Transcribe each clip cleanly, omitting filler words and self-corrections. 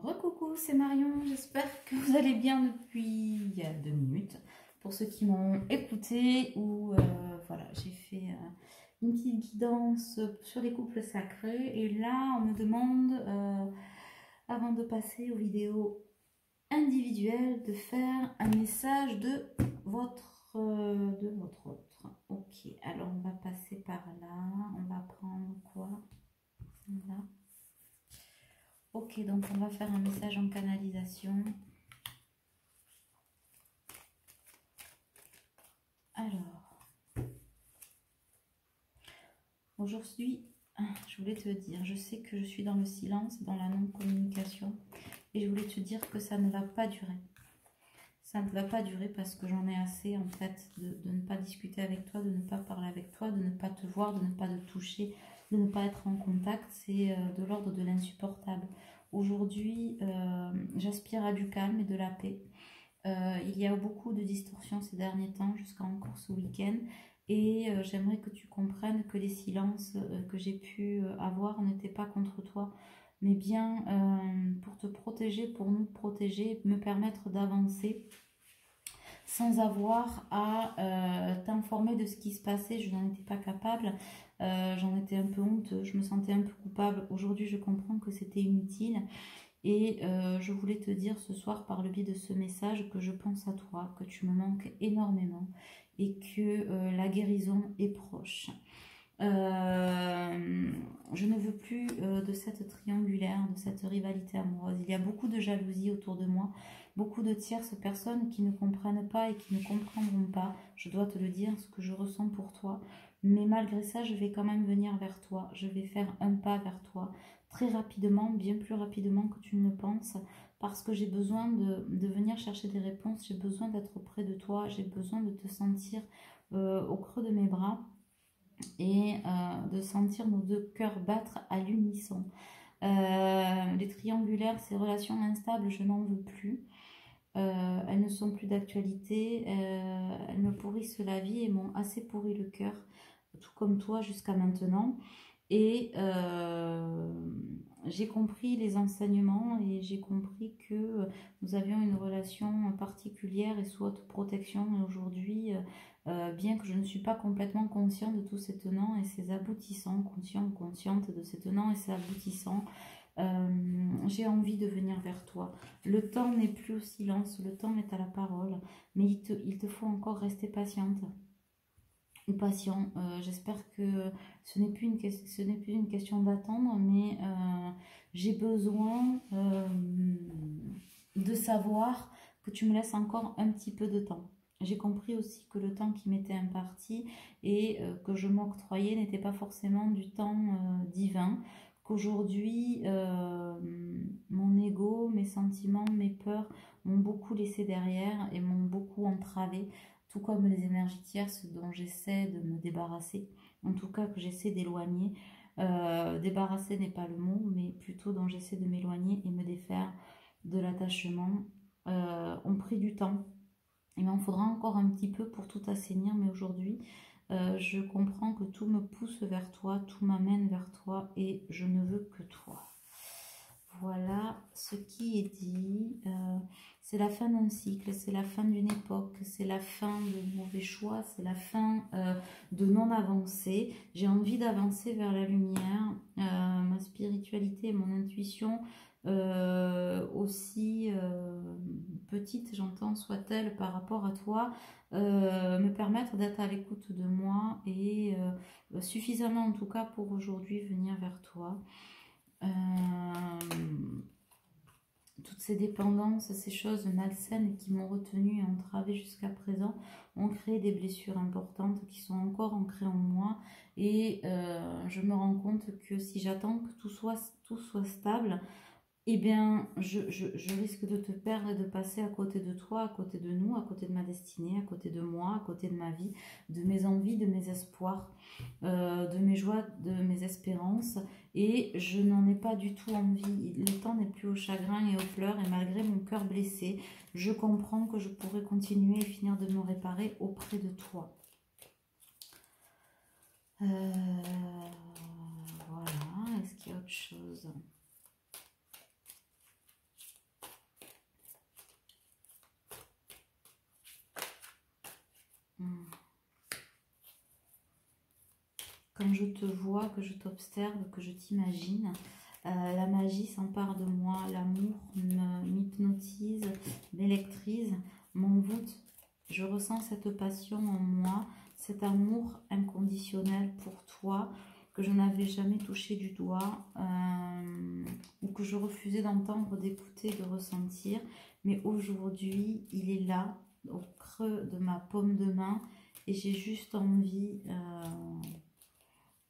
Recoucou, c'est Marion, j'espère que vous allez bien depuis il y a 2 minutes. Pour ceux qui m'ont écouté ou voilà, j'ai fait une petite guidance sur les couples sacrés et là on me demande, avant de passer aux vidéos individuelles, de faire un message de votre autre. Ok, alors on va passer par là, on va prendre quoi là. Ok, donc on va faire un message en canalisation. Alors, aujourd'hui, je voulais te dire, je sais que je suis dans le silence, dans la non-communication, et je voulais te dire que ça ne va pas durer. Ça ne va pas durer parce que j'en ai assez en fait de ne pas discuter avec toi, de ne pas parler avec toi, de ne pas te voir, de ne pas te toucher, de ne pas être en contact. C'est de l'ordre de l'insupportable. Aujourd'hui, j'aspire à du calme et de la paix. Il y a beaucoup de distorsions ces derniers temps, jusqu'à encore ce week-end. Et j'aimerais que tu comprennes que les silences que j'ai pu avoir n'étaient pas contre toi, mais bien pour te protéger, pour nous protéger, me permettre d'avancer sans avoir à t'informer de ce qui se passait. Je n'en étais pas capable, j'en étais un peu honteuse, je me sentais un peu coupable. Aujourd'hui, je comprends que c'était inutile. Et je voulais te dire ce soir par le biais de ce message que je pense à toi, que tu me manques énormément et que la guérison est proche. Je ne veux plus de cette triangulaire, de cette rivalité amoureuse. Il y a beaucoup de jalousie autour de moi, beaucoup de tierces personnes qui ne comprennent pas et qui ne comprendront pas, je dois te le dire, ce que je ressens pour toi. Mais malgré ça, je vais quand même venir vers toi, je vais faire un pas vers toi, très rapidement, bien plus rapidement que tu ne le penses, parce que j'ai besoin de venir chercher des réponses, j'ai besoin d'être auprès de toi, j'ai besoin de te sentir au creux de mes bras et de sentir nos deux cœurs battre à l'unisson. Les triangulaires, ces relations instables, je n'en veux plus. Elles ne sont plus d'actualité, elles me pourrissent la vie et m'ont assez pourri le cœur, tout comme toi jusqu'à maintenant. Et j'ai compris les enseignements et j'ai compris que nous avions une relation particulière et sous haute protection. Et aujourd'hui, bien que je ne suis pas complètement consciente de tous ces tenants et ces aboutissants, consciente de ces tenants et ces aboutissants, j'ai envie de venir vers toi. Le temps n'est plus au silence, le temps est à la parole, mais il te faut encore rester patiente ou patient. J'espère que ce n'est plus une question d'attendre, mais j'ai besoin de savoir que tu me laisses encore un petit peu de temps. J'ai compris aussi que le temps qui m'était imparti et que je m'octroyais n'était pas forcément du temps divin, qu'aujourd'hui mon ego, mes sentiments, mes peurs m'ont beaucoup laissé derrière et m'ont beaucoup entravé, tout comme les énergies tierces dont j'essaie de me débarrasser, en tout cas que j'essaie d'éloigner. Débarrasser n'est pas le mot, mais plutôt dont j'essaie de m'éloigner et me défaire de l'attachement, ont pris du temps. Il m'en faudra encore un petit peu pour tout assainir, mais aujourd'hui, je comprends que tout me pousse vers toi, tout m'amène vers toi et je ne veux que toi. Voilà ce qui est dit. C'est la fin d'un cycle, c'est la fin d'une époque, c'est la fin de mauvais choix, c'est la fin de non-avancée. J'ai envie d'avancer vers la lumière. Ma spiritualité et mon intuition, aussi petite, j'entends, soit-elle par rapport à toi, me permettre d'être à l'écoute de moi et suffisamment en tout cas pour aujourd'hui venir vers toi. Toutes ces dépendances, ces choses malsaines qui m'ont retenue et entravée jusqu'à présent ont créé des blessures importantes qui sont encore ancrées en moi et je me rends compte que si j'attends que tout soit stable, eh bien je risque de te perdre et de passer à côté de toi, à côté de nous, à côté de ma destinée, à côté de moi, à côté de ma vie, de mes envies, de mes espoirs, de mes joies, de mes espérances, et je n'en ai pas du tout envie. Le temps n'est plus au chagrin et aux pleurs, et malgré mon cœur blessé, je comprends que je pourrais continuer et finir de me réparer auprès de toi. Voilà, est-ce qu'il y a autre chose ? quand je te vois, que je t'observe, que je t'imagine, la magie s'empare de moi, l'amour m'hypnotise, m'électrise, m'envoûte. Je ressens cette passion en moi, cet amour inconditionnel pour toi que je n'avais jamais touché du doigt ou que je refusais d'entendre, d'écouter, de ressentir. Mais aujourd'hui, il est là, au creux de ma paume de main et j'ai juste envie,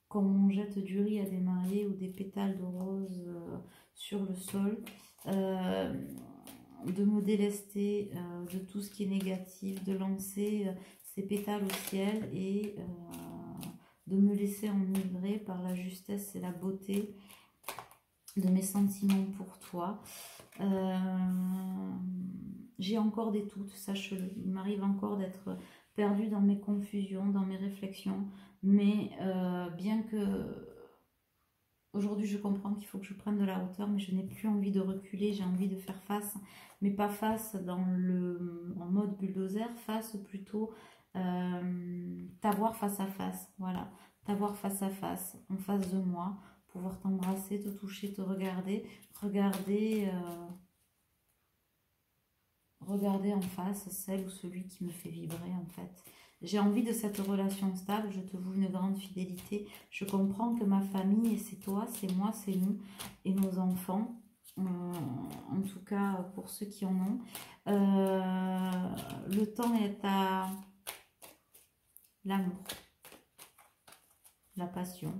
comme on jette du riz à des mariés ou des pétales de rose sur le sol, de me délester de tout ce qui est négatif, de lancer ces pétales au ciel et de me laisser enivrer par la justesse et la beauté de mes sentiments pour toi. J'ai encore des doutes, sache-le. Il m'arrive encore d'être perdue dans mes confusions, dans mes réflexions, mais bien que aujourd'hui je comprends qu'il faut que je prenne de la hauteur, mais je n'ai plus envie de reculer, j'ai envie de faire face, mais pas face en mode bulldozer, face plutôt t'avoir face à face, voilà, t'avoir face à face, en face de moi, pouvoir t'embrasser, te toucher, te regarder, regarder en face celle ou celui qui me fait vibrer en fait. J'ai envie de cette relation stable, je te voue une grande fidélité. Je comprends que ma famille, c'est toi, c'est moi, c'est nous et nos enfants, en tout cas pour ceux qui en ont. Le temps est à l'amour, la passion,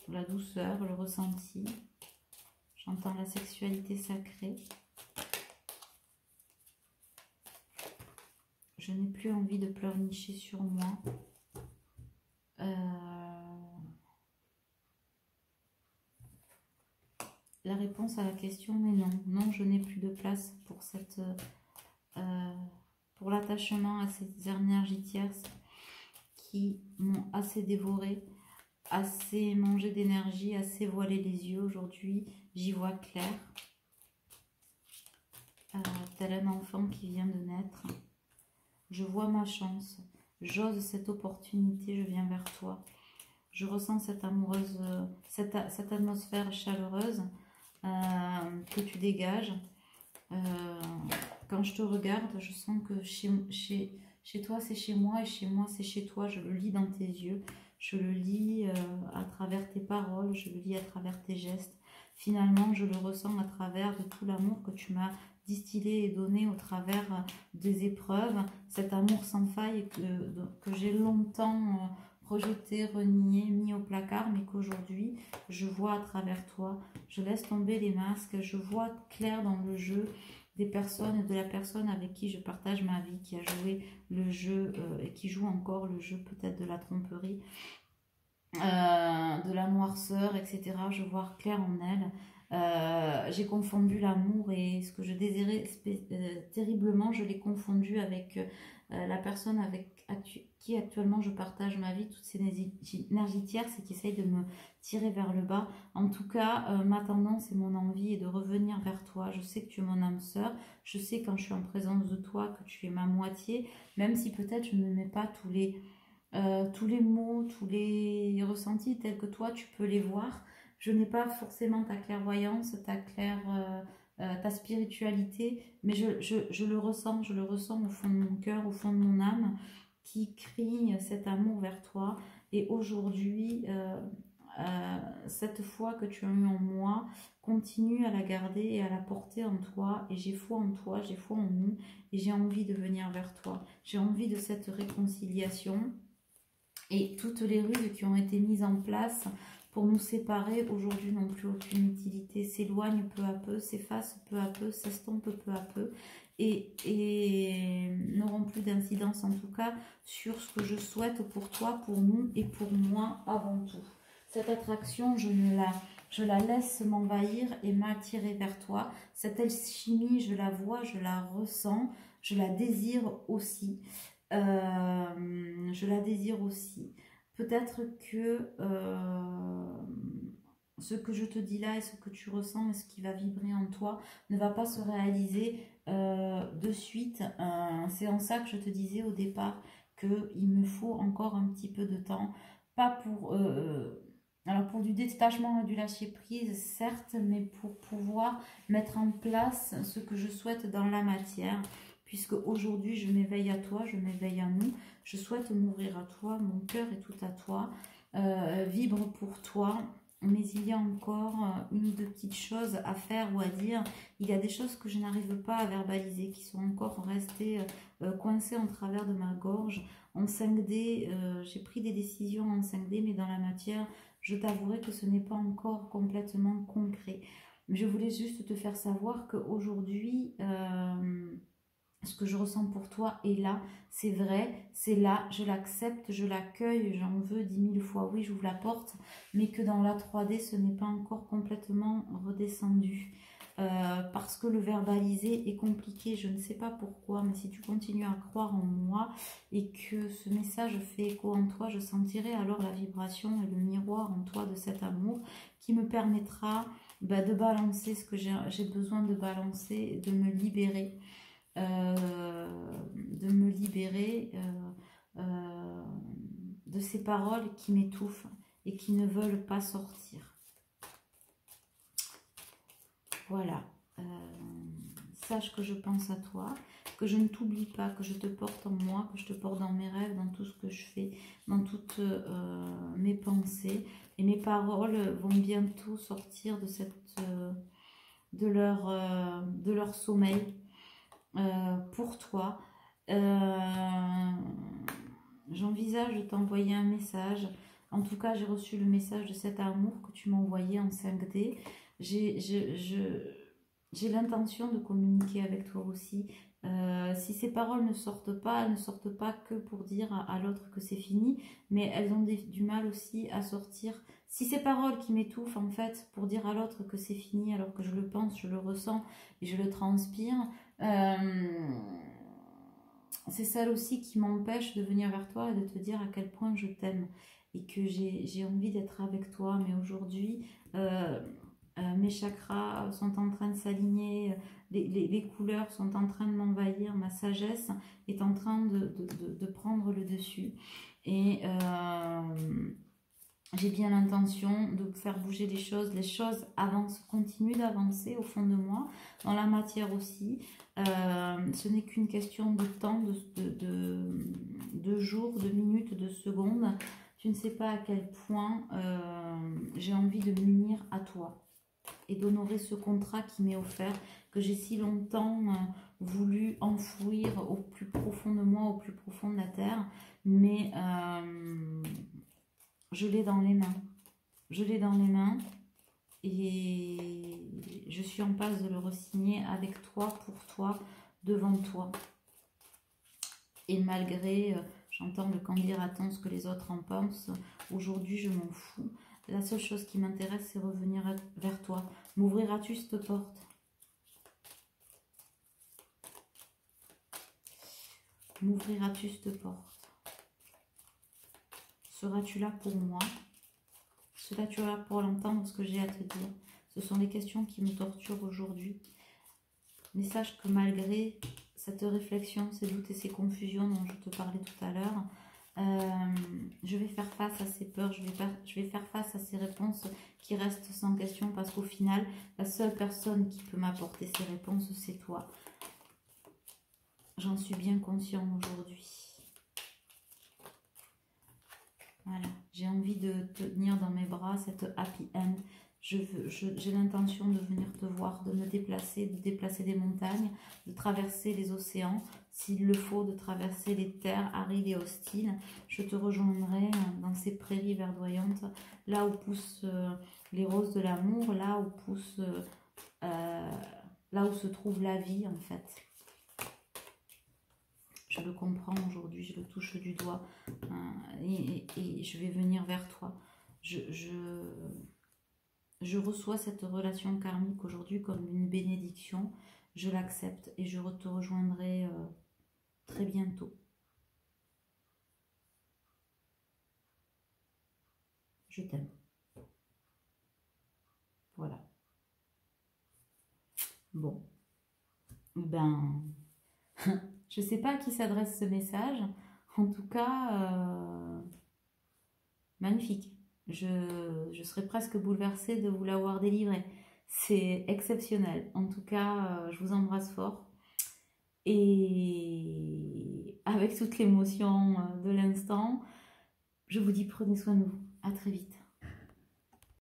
la douceur, le ressenti. J'entends la sexualité sacrée. Je n'ai plus envie de pleurnicher sur moi. La réponse à la question est non. Non, je n'ai plus de place pour pour l'attachement à ces énergies tierces qui m'ont assez dévoré, assez mangé d'énergie, assez voilé les yeux. Aujourd'hui, j'y vois clair. Tel un enfant qui vient de naître. Je vois ma chance. J'ose cette opportunité, je viens vers toi. Je ressens cette atmosphère chaleureuse que tu dégages. Quand je te regarde, je sens que chez toi c'est chez moi et chez moi c'est chez toi. Je le lis dans tes yeux, je le lis à travers tes paroles, je le lis à travers tes gestes. Finalement, je le ressens à travers de tout l'amour que tu m'as distillé et donné au travers des épreuves. Cet amour sans faille que j'ai longtemps rejeté, renié, mis au placard, mais qu'aujourd'hui, je vois à travers toi. Je laisse tomber les masques, je vois clair dans le jeu des personnes, de la personne avec qui je partage ma vie, qui a joué le jeu et qui joue encore le jeu peut-être de la tromperie, de la noirceur, etc. Je vois clair en elle. J'ai confondu l'amour et ce que je désirais terriblement, je l'ai confondu avec la personne avec qui actuellement je partage ma vie, toutes ces énergies tierces qui essayent de me tirer vers le bas. En tout cas, ma tendance et mon envie est de revenir vers toi. Je sais que tu es mon âme sœur, je sais quand je suis en présence de toi que tu es ma moitié, même si peut-être je ne mets pas tous les mots, tous les ressentis tels que toi tu peux les voir. Je n'ai pas forcément ta clairvoyance, ta spiritualité, mais je le ressens au fond de mon cœur, au fond de mon âme, qui crie cet amour vers toi. Et aujourd'hui, cette foi que tu as eue en moi, continue à la garder et à la porter en toi. Et j'ai foi en toi, j'ai foi en nous, et j'ai envie de venir vers toi. J'ai envie de cette réconciliation. Et toutes les ruses qui ont été mises en place pour nous séparer, aujourd'hui n'ont plus aucune utilité, s'éloignent peu à peu, s'effacent peu à peu, s'estompent peu à peu, et n'auront plus d'incidence en tout cas sur ce que je souhaite pour toi, pour nous et pour moi avant tout. Cette attraction, je la laisse m'envahir et m'attirer vers toi. Cette alchimie, je la vois, je la ressens, je la désire aussi. Je la désire aussi. Peut-être que ce que je te dis là et ce que tu ressens et ce qui va vibrer en toi ne va pas se réaliser de suite. C'est en ça que je te disais au départ qu'il me faut encore un petit peu de temps. Pas pour... alors pour du détachement et du lâcher prise, certes, mais pour pouvoir mettre en place ce que je souhaite dans la matière. Puisque aujourd'hui, je m'éveille à toi, je m'éveille à nous. Je souhaite m'ouvrir à toi, mon cœur est tout à toi. Vibre pour toi. Mais il y a encore une ou deux petites choses à faire ou à dire. Il y a des choses que je n'arrive pas à verbaliser, qui sont encore restées coincées en travers de ma gorge. En 5D, j'ai pris des décisions en 5D, mais dans la matière, je t'avouerai que ce n'est pas encore complètement concret. Je voulais juste te faire savoir qu'aujourd'hui, ce que je ressens pour toi est là, c'est vrai, c'est là, je l'accepte, je l'accueille, j'en veux 10 000 fois, oui, j'ouvre la porte, mais que dans la 3D, ce n'est pas encore complètement redescendu. Parce que le verbaliser est compliqué, je ne sais pas pourquoi, mais si tu continues à croire en moi et que ce message fait écho en toi, je sentirai alors la vibration et le miroir en toi de cet amour qui me permettra de balancer ce que j'ai besoin de balancer, de me libérer. De ces paroles qui m'étouffent et qui ne veulent pas sortir. Voilà. Sache que je pense à toi, que je ne t'oublie pas, que je te porte en moi, que je te porte dans mes rêves, dans tout ce que je fais, dans toutes mes pensées. Et mes paroles vont bientôt sortir de leur sommeil. Pour toi, j'envisage de t'envoyer un message. En tout cas, j'ai reçu le message de cet amour que tu m'as envoyé en 5D. J'ai l'intention de communiquer avec toi aussi. Si ces paroles ne sortent pas, elles ne sortent pas que pour dire à l'autre que c'est fini, mais elles ont du mal aussi à sortir. Si ces paroles qui m'étouffent, en fait, pour dire à l'autre que c'est fini, alors que je le pense, je le ressens et je le transpire, c'est celle aussi qui m'empêche de venir vers toi et de te dire à quel point je t'aime et que j'ai envie d'être avec toi. Mais aujourd'hui, mes chakras sont en train de s'aligner, les couleurs sont en train de m'envahir, ma sagesse est en train de prendre le dessus. Et j'ai bien l'intention de faire bouger les choses avancent, continuent d'avancer au fond de moi, dans la matière aussi. Ce n'est qu'une question de temps, de jours, de minutes, de secondes. Tu ne sais pas à quel point j'ai envie de m'unir à toi et d'honorer ce contrat qui m'est offert, que j'ai si longtemps voulu enfouir au plus profond de moi, au plus profond de la terre. Mais je l'ai dans les mains. Je l'ai dans les mains et je suis en passe de le re-signer avec toi, pour toi, devant toi. Et malgré, j'entends le qu'en dira-t-on, ce que les autres en pensent, aujourd'hui je m'en fous. La seule chose qui m'intéresse, c'est revenir vers toi. M'ouvriras-tu cette porte? M'ouvriras-tu cette porte? Seras-tu là pour moi? Seras-tu là pour l'entendre ce que j'ai à te dire? Ce sont les questions qui me torturent aujourd'hui. Mais sache que malgré cette réflexion, ces doutes et ces confusions dont je te parlais tout à l'heure, je vais faire face à ces peurs, je vais faire face à ces réponses qui restent sans question, parce qu'au final, la seule personne qui peut m'apporter ces réponses, c'est toi. J'en suis bien conscient aujourd'hui. Voilà, j'ai envie de te tenir dans mes bras, cette happy end. J'ai l'intention de venir te voir, de me déplacer, de déplacer des montagnes, de traverser les océans, s'il le faut, de traverser les terres arides et hostiles. Je te rejoindrai dans ces prairies verdoyantes, là où poussent les roses de l'amour, là où se trouve la vie en fait. Je le comprends aujourd'hui, je le touche du doigt et je vais venir vers toi. Je reçois cette relation karmique aujourd'hui comme une bénédiction. Je l'accepte et je te rejoindrai très bientôt. Je t'aime. Voilà. Bon. Ben, je ne sais pas à qui s'adresse ce message. En tout cas, magnifique. Je serais presque bouleversée de vous l'avoir délivré. C'est exceptionnel. En tout cas, je vous embrasse fort. Et avec toute l'émotion de l'instant, je vous dis prenez soin de vous. À très vite.